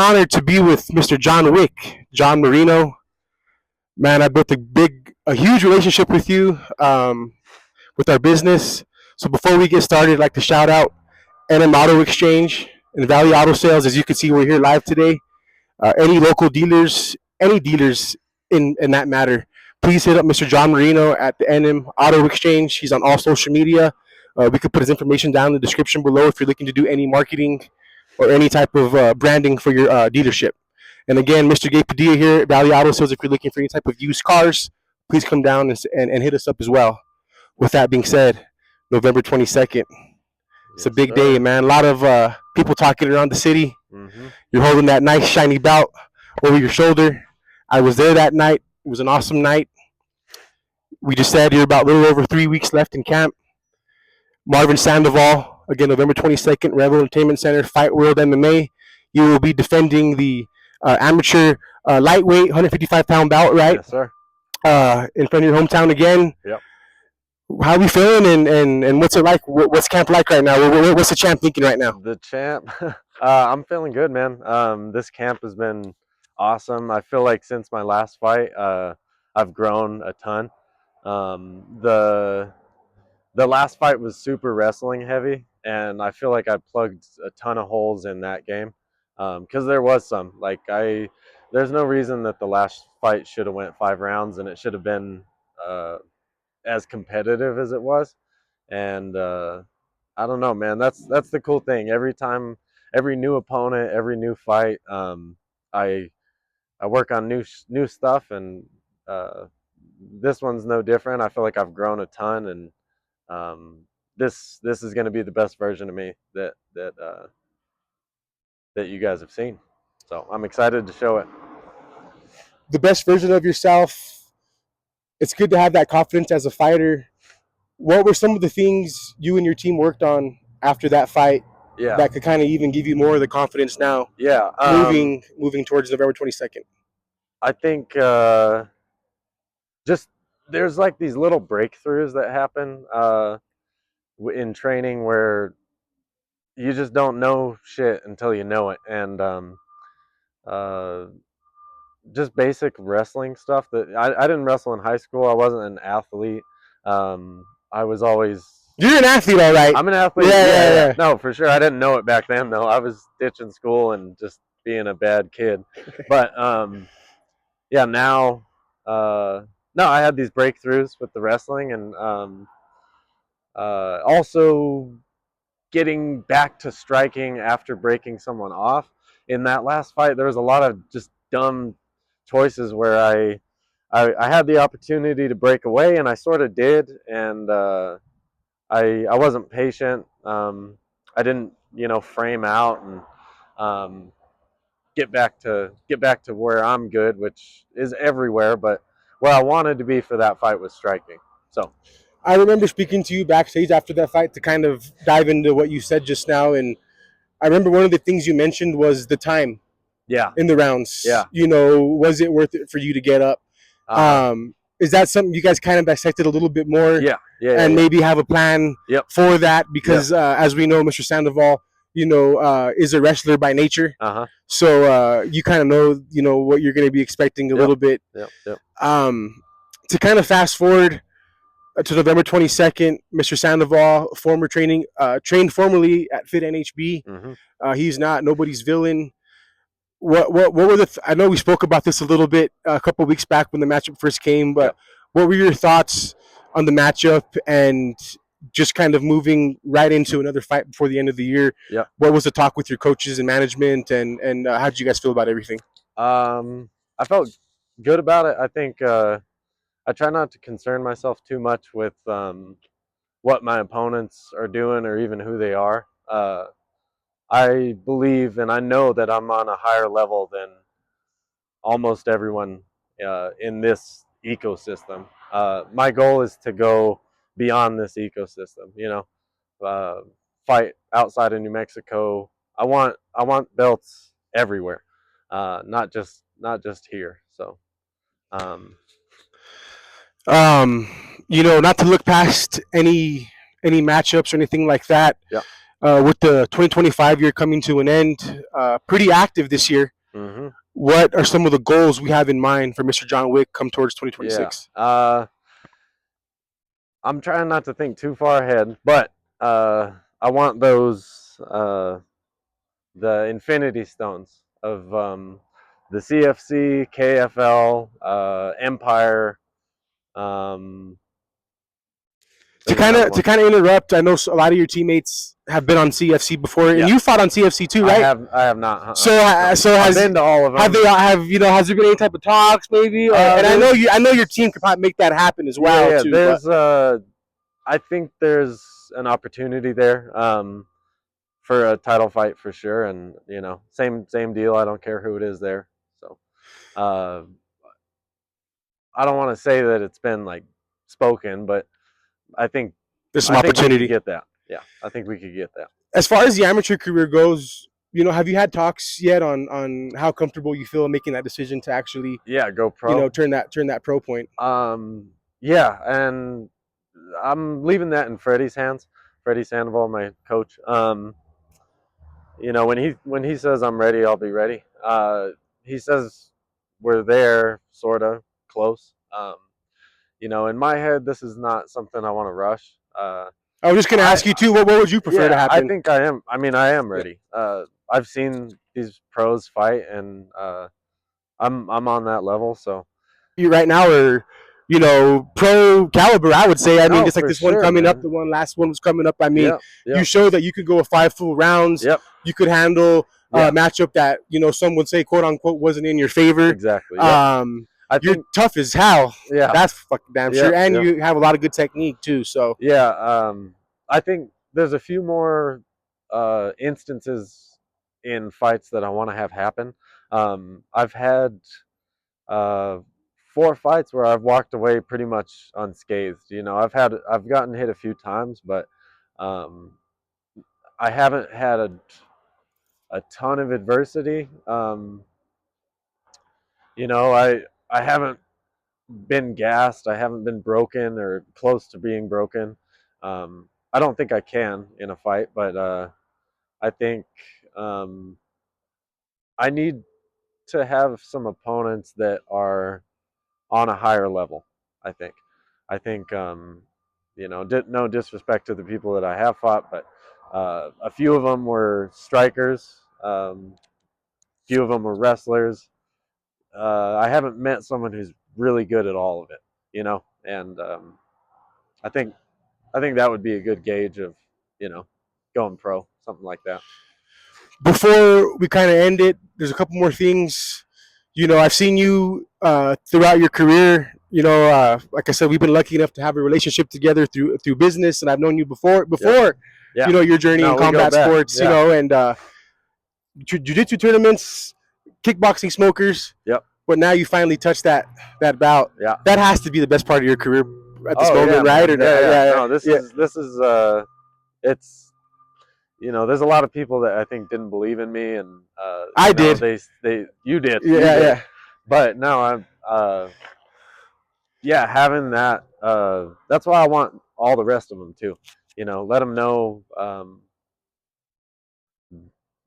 Honored to be with Mr. John Wick, John Merino. Man, I built a huge relationship with you, with our business. So before we get started, I'd like to shout out NM Auto Exchange and Valley Auto Sales. As you can see, we're here live today. Any local dealers, any dealers in that matter, please hit up Mr. John Marino at the NM Auto Exchange. He's on all social media. We could put his information down in the description below if you're looking to do any marketing or any type of branding for your dealership. And again, Mr. Gabe Padilla here at Valley Auto Sales. If you're looking for any type of used cars, please come down and hit us up as well. With that being said, November 22nd. It's a big day, man. A lot of people talking around the city. Mm-hmm. You're holding that nice shiny belt over your shoulder. I was there that night. It was an awesome night. We just said you're about a little over 3 weeks left in camp. Marvin Sandoval, again, November 22nd, Rebel Entertainment Center, FightWorld MMA. You will be defending the amateur lightweight 155-pound bout, right? Yes, sir. In front of your hometown again. Yep. How are we feeling, and what's it like? What's camp like right now? What's the champ thinking right now? The champ, I'm feeling good, man. This camp has been awesome. I feel like since my last fight, I've grown a ton. The last fight was super wrestling heavy, and I feel like I plugged a ton of holes in that game because there was some. There's no reason that the last fight should have went 5 rounds, and it should have been as competitive as it was. And I don't know, man. That's the cool thing. Every time, every new opponent, every new fight, I work on new stuff, and this one's no different. I feel like I've grown a ton, and this is going to be the best version of me that you guys have seen. So I'm excited to show it. The best version of yourself. It's good to have that confidence as a fighter. What were some of the things you and your team worked on after that fight that could kind of even give you more of the confidence now? Yeah, moving towards November 22nd. I think just there's like these little breakthroughs that happen in training where you just don't know shit until you know it, and just basic wrestling stuff that I didn't wrestle in high school. I wasn't an athlete. I was always... You're an athlete, all right. I'm an athlete. Yeah. No, for sure. I didn't know it back then, though. I was ditching school and just being a bad kid. But yeah, now no, I had these breakthroughs with the wrestling, and also getting back to striking after breaking someone off. In that last fight, there was a lot of just dumb choices where I had the opportunity to break away, and I sort of did, and I wasn't patient. I didn't, frame out and get back to where I'm good, which is everywhere, but where I wanted to be for that fight was striking. So I remember speaking to you backstage after that fight to kind of dive into what you said just now, and I remember one of the things you mentioned was the time. Yeah. In the rounds. Yeah. Was it worth it for you to get up? Is that something you guys kind of dissected a little bit more? Yeah. And maybe have a plan for that? Because as we know, Mr. Sandoval, is a wrestler by nature. So you kind of know, what you're going to be expecting a little bit. To kind of fast forward to November 22nd, Mr. Sandoval, trained formerly at Fit NHB. Mm-hmm. He's not nobody's villain. What were I know we spoke about this a little bit a couple of weeks back when the matchup first came, but what were your thoughts on the matchup and just kind of moving right into another fight before the end of the year? Yeah. What was the talk with your coaches and management, and how did you guys feel about everything? I felt good about it. I think I try not to concern myself too much with what my opponents are doing or even who they are. I believe and I know that I'm on a higher level than almost everyone in this ecosystem. My goal is to go beyond this ecosystem, fight outside of New Mexico. I want belts everywhere, not just here. So, not to look past any matchups or anything like that. Yeah. with the 2025 year coming to an end, pretty active this year. Mm-hmm. What are some of the goals we have in mind for Mr. John Wick come towards Yeah. 2026? I'm trying not to think too far ahead, but I want those the Infinity Stones of the CFC, KFL, Empire. Um, To there's kind another of to one. kind of interrupt, I know a lot of your teammates have been on CFC before, and Yeah, you fought on CFC too, right? I have not. So, No. so I've has been to all of have them. they have has there been any type of talks maybe? Or, and I know your team could probably make that happen as well Yeah. too. But There's I think there's an opportunity there for a title fight for sure, and same deal. I don't care who it is there. So uh, I don't want to say that it's been like spoken, but I think there's some I think we could opportunity. get that. Yeah, I think we could get that. As far as the amateur career goes, have you had talks yet on how comfortable you feel making that decision to actually, Yeah, go pro. turn that pro point? Yeah, and I'm leaving that in Freddie's hands. Freddie Sandoval, my coach. When he says I'm ready, I'll be ready. He says we're there, sorta close. In my head, this is not something I want to rush. I was just gonna I ask you too. What would you prefer to Yeah, I happen? think I am. I mean, I am Yeah. ready. I've seen these pros fight, and I'm on that level. So You right now are, pro caliber. I would say. I mean, no, just like for this one sure, coming up, man. the one last one was coming up. I mean, Yep, you yep, show that you could go 5 full rounds. yep, You could handle a yeah, matchup that some would say quote unquote wasn't in your favor. exactly. Yep. Um, I you're think tough as hell. yeah, That's fucking damn sure, yep, and yep, you have a lot of good technique too. So yeah. I think there's a few more instances in fights that I want to have happen. I've had uh, 4 fights where I've walked away pretty much unscathed. I've gotten hit a few times, but um, I haven't had a ton of adversity. I haven't been gassed. I haven't been broken or close to being broken. I don't think I can in a fight, but I think um, I need to have some opponents that are on a higher level. I think. I think no disrespect to the people that I have fought, but a few of them were strikers. A few of them were wrestlers. I haven't met someone who's really good at all of it, and I think that would be a good gauge of you know going pro, something like that. before we kind of end it, there's a couple more things. I've seen you throughout your career. Like I said, we've been lucky enough to have a relationship together through business, and I've known you before Yep. Yeah. your journey in No, we go combat back. sports. Yeah. And jiu-jitsu tournaments, kickboxing smokers. Yep. But now you finally touched that bout. Yeah. That has to be the best part of your career at this Oh yeah, moment, right? man. Or, Yeah, yeah. yeah, No, this yeah. is it's there's a lot of people that I think didn't believe in me, and I did. they you did, Yeah, you did. yeah. But no, I'm yeah, having that. That's why I want all the rest of them too. Let them know.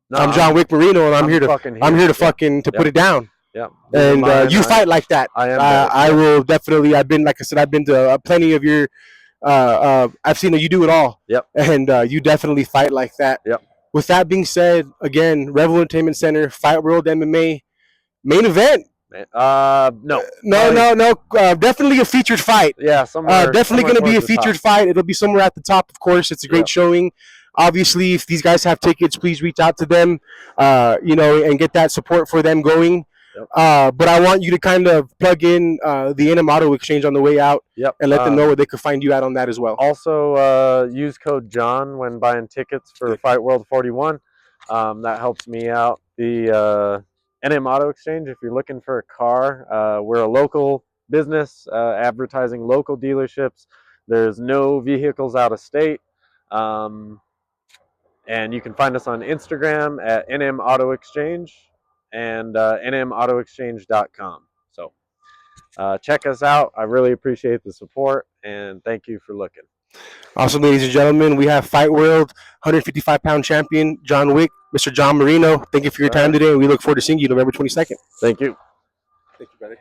No, I'm John Wick Merino, and I'm fucking I'm here. here to Yep. fucking to put Yep. it down. Yep. And you fight like that. I am built. I Yep. will definitely. I've been, like I said, I've been to plenty of your. I've seen that you do it all. Yep. And you definitely fight like that. Yep. With that being said, again, Revel Entertainment Center, FightWorld MMA, main event. No. No. Definitely a featured fight. Yeah, somewhere. Definitely going to be a featured fight. It'll be somewhere at the top, of course. It's a great showing. Obviously, if these guys have tickets, please reach out to them, and get that support for them going. Yep. But I want you to kind of plug in the NM Auto Exchange on the way out, Yep. and let them know where they could find you at on that as well. Also, use code John when buying tickets for Fight World 41. That helps me out. The NM Auto Exchange, if you're looking for a car, we're a local business advertising local dealerships. There's no vehicles out of state. And you can find us on Instagram at NM Auto Exchange and nmautoexchange.com. So check us out. I really appreciate the support, and thank you for looking. Also, ladies and gentlemen, we have Fight World 155-pound champion John Wick, Mr. John Marino. Thank you for your All time right. today, and we look forward to seeing you November 22nd. Thank you. Thank you, brother.